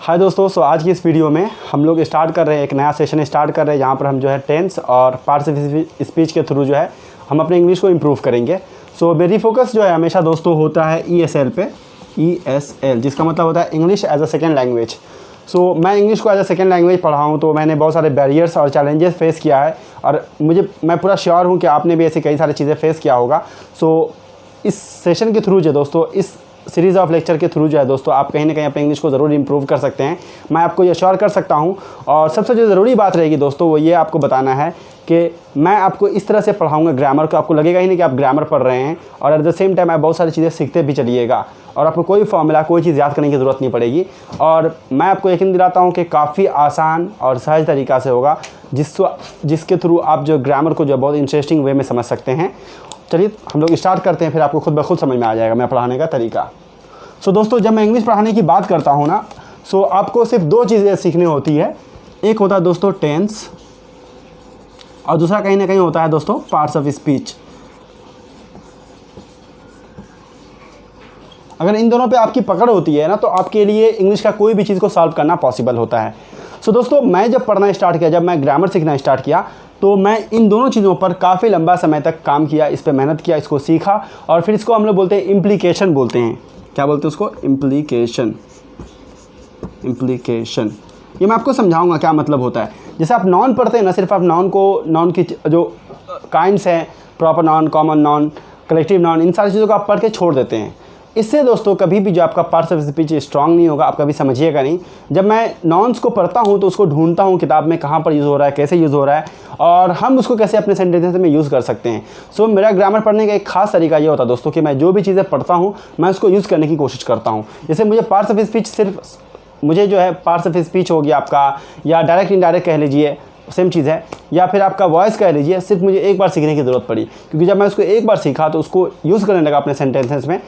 हाय दोस्तों, सो आज की इस वीडियो में हम लोग स्टार्ट कर रहे हैं, एक नया सेशन स्टार्ट कर रहे हैं जहाँ पर हम जो है टेंस और पार्ट्स ऑफ स्पीच के थ्रू जो है हम अपने इंग्लिश को इम्प्रूव करेंगे। सो मेरी फोकस जो है हमेशा दोस्तों होता है ESL पे, ESL जिसका मतलब होता है English as a second language. So मैं इंग्लिश को एज अ सेकेंड लैंग्वेज पढ़ा हूँ, तो मैंने बहुत सारे बैरियर्स और चैलेंजेस फेस किया है और मैं पूरा श्योर हूँ कि आपने भी ऐसी कई सारी चीज़ें फेस किया होगा। सो इस सेशन के थ्रू जो दोस्तों, इस सीरीज़ ऑफ लेक्चर के थ्रू जो है दोस्तों, आप कहीं ना कहीं अपने इंग्लिश को ज़रूर इंप्रूव कर सकते हैं, मैं आपको ये श्योर कर सकता हूँ। और सबसे जो ज़रूरी बात रहेगी दोस्तों वो ये आपको बताना है कि मैं आपको इस तरह से पढ़ाऊँगा ग्रामर को, आपको लगेगा ही नहीं कि आप ग्रामर पढ़ रहे हैं, और एट द सेम टाइम आप बहुत सारी चीज़ें सीखते भी चलिएगा और आपको कोई फॉर्मूला, कोई चीज़ याद करने की ज़रूरत नहीं पड़ेगी। और मैं आपको यकीन दिलाता हूँ कि काफ़ी आसान और सहज तरीक़ा से होगा, जिसके थ्रू आप जो ग्रामर को जो बहुत इंटरेस्टिंग वे में समझ सकते हैं। चलिए हम लोग स्टार्ट करते हैं, फिर आपको खुद ब खुद समझ में आ जाएगा मैं पढ़ाने का तरीका। सो दोस्तों, जब मैं इंग्लिश पढ़ाने की बात करता हूँ ना, सो आपको सिर्फ दो चीज़ें सीखनी होती है। एक होता है दोस्तों टेंस और दूसरा कहीं ना कहीं होता है दोस्तों पार्ट्स ऑफ स्पीच। अगर इन दोनों पे आपकी पकड़ होती है ना, तो आपके लिए इंग्लिश का कोई भी चीज़ को सॉल्व करना पॉसिबल होता है। सो दोस्तों, मैं जब पढ़ना स्टार्ट किया, जब मैं ग्रामर सीखना स्टार्ट किया, तो मैं इन दोनों चीज़ों पर काफ़ी लंबा समय तक काम किया, इस पर मेहनत किया, इसको सीखा, और फिर इसको हम लोग बोलते हैं इम्प्लीकेशन बोलते हैं। क्या बोलते हैं उसको? इम्प्लीकेशन। ये मैं आपको समझाऊंगा क्या मतलब होता है। जैसे आप नॉन पढ़ते हैं ना, सिर्फ आप नॉन की जो काइंड्स हैं, proper noun, common noun, collective noun, इन सारी चीज़ों को आप पढ़ के छोड़ देते हैं। इससे दोस्तों कभी भी जो आपका पार्ट्स ऑफ स्पीच स्ट्रांग नहीं होगा, आप कभी समझिएगा नहीं। जब मैं नॉन्स को पढ़ता हूँ तो उसको ढूंढता हूँ किताब में, कहाँ पर यूज़ हो रहा है, कैसे यूज़ हो रहा है, और हम उसको कैसे अपने सेंटेंसेस में यूज़ कर सकते हैं। सो मेरा ग्रामर पढ़ने का एक खास तरीका ये होता है दोस्तों कि मैं जो भी चीज़ें पढ़ता हूँ मैं उसको यूज़ करने की कोशिश करता हूँ। जैसे मुझे पार्ट्स ऑफ स्पीच मुझे जो है पार्ट्स ऑफ स्पीच हो गया आपका, या डायरेक्ट इनडायरेक्ट कह लीजिए, सेम चीज़ है, या फिर आपका वॉइस कह लीजिए, सिर्फ मुझे एक बार सीखने की ज़रूरत पड़ी, क्योंकि जब मैं उसको एक बार सीखा तो उसको यूज़ करने लगा अपने सेंटेंसेस में।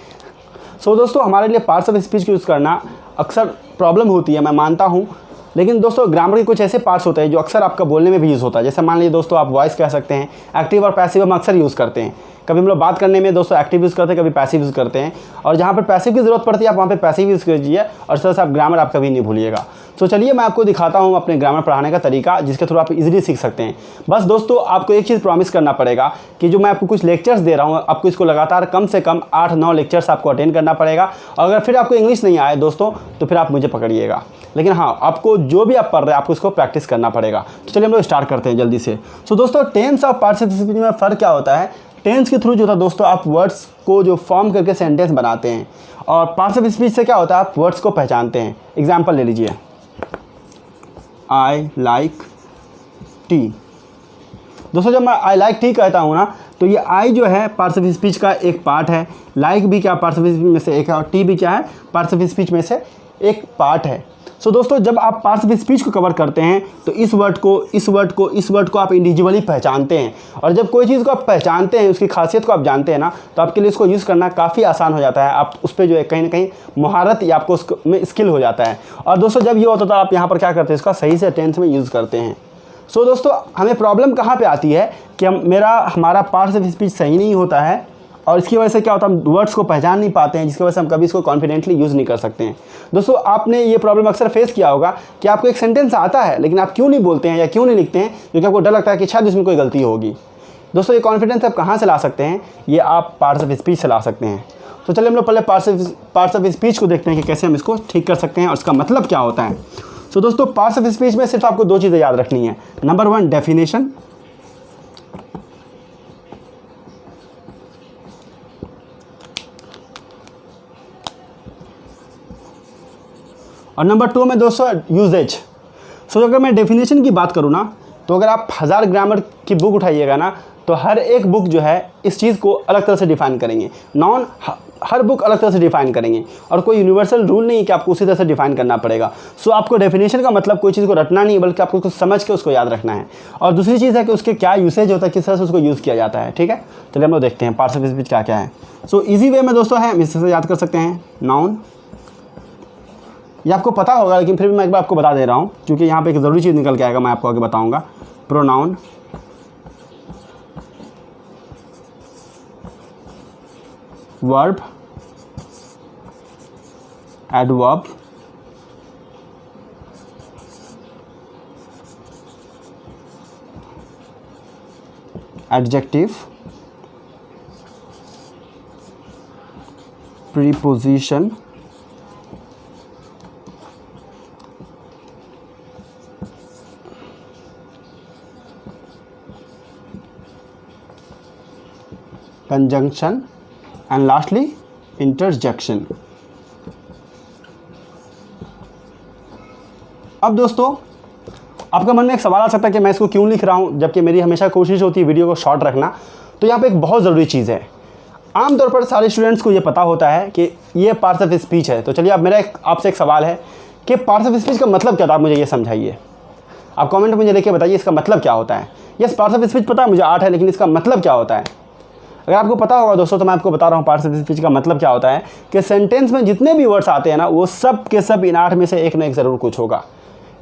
सो दोस्तों, हमारे लिए पार्ट्स ऑफ स्पीच यूज़ करना अक्सर प्रॉब्लम होती है, मैं मानता हूँ, लेकिन दोस्तों ग्रामर के कुछ ऐसे पार्ट्स होते हैं जो अक्सर आपका बोलने में भी यूज़ होता है। जैसे मान लीजिए दोस्तों, आप वॉइस कह सकते हैं, एक्टिव और पैसिव हम अक्सर यूज़ करते हैं। कभी हम लोग बात करने में दोस्तों एक्टिव यूज़ करते हैं, कभी पैसिव यूज़ करते हैं, और जहाँ पर पैसिव की ज़रूरत पड़ती है आप वहाँ पे पैसिव यूज़ कीजिए, और इस तरह से आप ग्रामर आप कभी नहीं भूलिएगा। तो चलिए मैं आपको दिखाता हूँ अपने ग्रामर पढ़ाने का तरीका, जिसके थ्रू आप इजीली सीख सकते हैं। बस दोस्तों, आपको एक चीज़ प्रॉमिस करना पड़ेगा कि जो मैं आपको कुछ लेक्चर्स दे रहा हूँ, आपको इसको लगातार कम से कम 8-9 लेक्चर्स आपको अटेंड करना पड़ेगा। अगर फिर आपको इंग्लिश नहीं आए दोस्तों, तो फिर आप मुझे पकड़िएगा, लेकिन हाँ, आपको जो भी आप पढ़ रहे हैं आपको इसको प्रैक्टिस करना पड़ेगा। तो चलिए हम लोग स्टार्ट करते हैं जल्दी से। सो दोस्तों, टेंस और पार्ट्स ऑफ स्पीच में फ़र्क क्या होता है? टेंस के थ्रू जो था दोस्तों, आप वर्ड्स को जो फॉर्म करके सेंटेंस बनाते हैं, और पार्ट्स ऑफ स्पीच से क्या होता है? आप वर्ड्स को पहचानते हैं। एग्जाम्पल ले लीजिए, आई लाइक टी। दोस्तों, जब मैं आई लाइक टी कहता हूँ ना, तो ये आई जो है पार्ट्स ऑफ स्पीच का एक पार्ट है, लाइक भी क्या पार्ट्स ऑफ स्पीच में से एक है, और टी भी क्या है? पार्ट्स ऑफ स्पीच में से एक पार्ट है। सो दोस्तों, जब आप पार्ट्स ऑफ स्पीच को कवर करते हैं तो इस वर्ड को आप इंडिविजुअली पहचानते हैं, और जब कोई चीज़ को आप पहचानते हैं, उसकी खासियत को आप जानते हैं ना, तो आपके लिए इसको यूज़ करना काफ़ी आसान हो जाता है। आप उस पर जो है कहीं ना कहीं महारत या आपको उसमें स्किल हो जाता है। और दोस्तों, जब ये होता है तो आप यहाँ पर क्या करते हैं? इसका सही से टेंस में यूज़ करते हैं। सो दोस्तों, हमें प्रॉब्लम कहाँ पर आती है कि हमारा पार्ट्स ऑफ स्पीच सही नहीं होता है, और इसकी वजह से क्या होता है? हम वर्ड्स को पहचान नहीं पाते हैं, जिसकी वजह से हम कभी इसको कॉन्फिडेंटली यूज़ नहीं कर सकते हैं। दोस्तों, आपने ये प्रॉब्लम अक्सर फेस किया होगा कि आपको एक सेंटेंस आता है, लेकिन आप क्यों नहीं बोलते हैं या क्यों नहीं लिखते हैं? क्योंकि आपको डर लगता है कि शायद इसमें कोई गलती होगी। दोस्तों, ये कॉन्फिडेंस आप कहाँ से ला सकते हैं? ये आप पार्ट्स ऑफ स्पीच से ला सकते हैं। तो चलिए हम लोग पहले पार्ट्स ऑफ स्पीच को देखते हैं कि कैसे हम इसको ठीक कर सकते हैं और इसका मतलब क्या होता है। तो दोस्तों, पार्ट्स ऑफ स्पीच में सिर्फ आपको दो चीज़ें याद रखनी है। नंबर 1, डेफिनेशन, और नंबर 2 में दोस्तों यूजेज। सो अगर मैं डेफिनेशन की बात करूँ ना, तो अगर आप 1000 ग्रामर की बुक उठाइएगा ना, तो हर एक बुक जो है इस चीज़ को अलग तरह से डिफ़ाइन करेंगे। हर बुक अलग तरह से डिफ़ाइन करेंगे, और कोई यूनिवर्सल रूल नहीं है कि आपको उसी तरह से डिफ़ाइन करना पड़ेगा। सो आपको डेफिनेशन का मतलब कोई चीज़ को रटना नहीं है, बल्कि आपको उसको समझ के उसको याद रखना है। और दूसरी चीज़ है कि उसके क्या यूसेज होता है, किस तरह से उसको यूज़ किया जाता है। ठीक है, चलिए हम लोग देखते हैं पार्ट्स ऑफ स्पीच क्या क्या है। सो ईजी वे में दोस्तों है, हम इससे याद कर सकते हैं। नाउन, ये आपको पता होगा, लेकिन फिर भी मैं एक बार आपको बता दे रहा हूँ, क्योंकि यहाँ पे एक ज़रूरी चीज़ निकल के आएगा, मैं आपको आगे बताऊँगा। Pronoun, verb, adverb, adjective, preposition, conjunction and lastly interjection. अब दोस्तों आपका मन में एक सवाल आ सकता है कि मैं इसको क्यों लिख रहा हूँ, जबकि मेरी हमेशा कोशिश होती है वीडियो को शॉर्ट रखना। तो यहाँ पे एक बहुत ज़रूरी चीज़ है, आमतौर पर सारे स्टूडेंट्स को ये पता होता है कि ये पार्ट्स ऑफ स्पीच है। तो चलिए अब मेरा आपसे एक सवाल है कि पार्ट्स ऑफ स्पीच का मतलब क्या था, आप मुझे ये समझाइए। आप कमेंट में मुझे लेके बताइए इसका मतलब क्या होता है। यस, पार्ट्स ऑफ स्पीच पता है मुझे 8 है, लेकिन इसका मतलब क्या होता है अगर आपको पता होगा दोस्तों तो मैं आपको बता रहा हूँ पार्ट्स ऑफ स्पीच का मतलब क्या होता है कि सेंटेंस में जितने भी वर्ड्स आते हैं ना, वो सब के सब इन 8 में से एक ना एक ज़रूर कुछ होगा।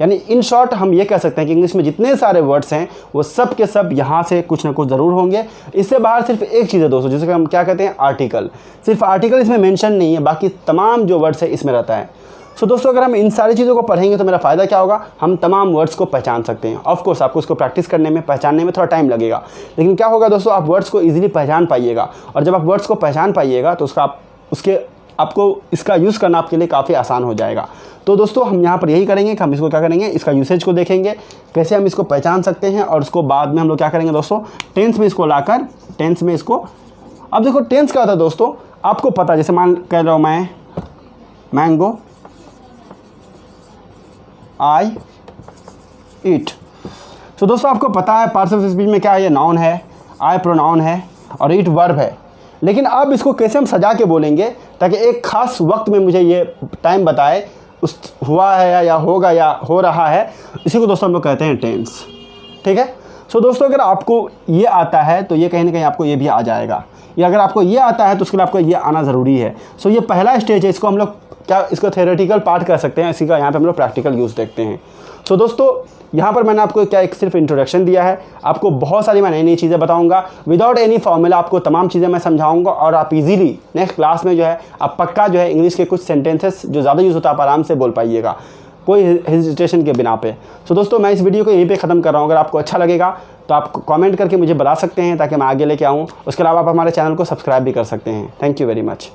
यानी इन शॉर्ट हम ये कह सकते हैं कि इंग्लिश में जितने सारे वर्ड्स हैं वो सब के सब यहाँ से कुछ ना कुछ ज़रूर होंगे। इससे बाहर सिर्फ एक चीज़ है दोस्तों, जिसे हम क्या कहते हैं, आर्टिकल। सिर्फ आर्टिकल इसमें मेंशन नहीं है, बाकी तमाम जो वर्ड्स है इसमें रहता है। सो दोस्तों अगर हम इन सारी चीज़ों को पढ़ेंगे तो मेरा फ़ायदा क्या होगा, हम तमाम वर्ड्स को पहचान सकते हैं। ऑफ कोर्स आपको उसको प्रैक्टिस करने में, पहचानने में थोड़ा टाइम लगेगा, लेकिन क्या होगा दोस्तों, आप वर्ड्स को ईजिली पहचान पाइएगा। और जब आप वर्ड्स को पहचान पाइएगा तो आपको इसका यूज़ करना आपके लिए काफ़ी आसान हो जाएगा। तो दोस्तों हम यहाँ पर यही करेंगे कि हम इसको क्या करेंगे, इसका यूसेज को देखेंगे, कैसे हम इसको पहचान सकते हैं, और उसको बाद में हम लोग क्या करेंगे दोस्तों, टेंस में इसको लाकर टेंस में इसको। अब देखो टेंस क्या होता है दोस्तों, आपको पता, जैसे मान कह रहा हूँ मैं मैंगो आई ईट। तो दोस्तों आपको पता है पार्ट्स ऑफ स्पीच में क्या है, ये नाउन है, आई प्रोनाउन है और ईट वर्ब है। लेकिन अब इसको कैसे हम सजा के बोलेंगे ताकि एक ख़ास वक्त में मुझे ये टाइम बताए उस हुआ है या होगा या हो रहा है, इसी को दोस्तों हम लोग कहते हैं टेंस। ठीक है। सो दोस्तों अगर आपको ये आता है तो ये कहीं ना कहीं आपको ये भी आ जाएगा, या अगर आपको ये आता है तो उसके लिए आपको ये आना ज़रूरी है। सो ये पहला स्टेज है, इसको हम लोग क्या, इसको थ्योरेटिकल पार्ट कर सकते हैं, इसी का यहाँ पे हम लोग प्रैक्टिकल यूज़ देखते हैं। सो दोस्तों यहाँ पर मैंने आपको क्या एक सिर्फ इंट्रोडक्शन दिया है, आपको बहुत सारी मैं नई नई चीज़ें बताऊंगा विदाउट एनी फॉर्मूला, आपको तमाम चीज़ें मैं समझाऊंगा और आप इजीली नेक्स्ट क्लास में जो है आप पक्का जो है इंग्लिश के कुछ सेंटेंसेस जो ज़्यादा यूज़ होता है आप आराम से बोल पाइएगा, कोई हेजिटेशन के बिना पे। सो दोस्तों मैं इस वीडियो को यहीं पे ख़त्म कर रहा हूँ। अगर आपको अच्छा लगेगा तो आप कमेंट करके मुझे बता सकते हैं ताकि मैं आगे लेके आऊँ। उसके अलावा आप हमारे चैनल को सब्सक्राइब भी कर सकते हैं। Thank you very much.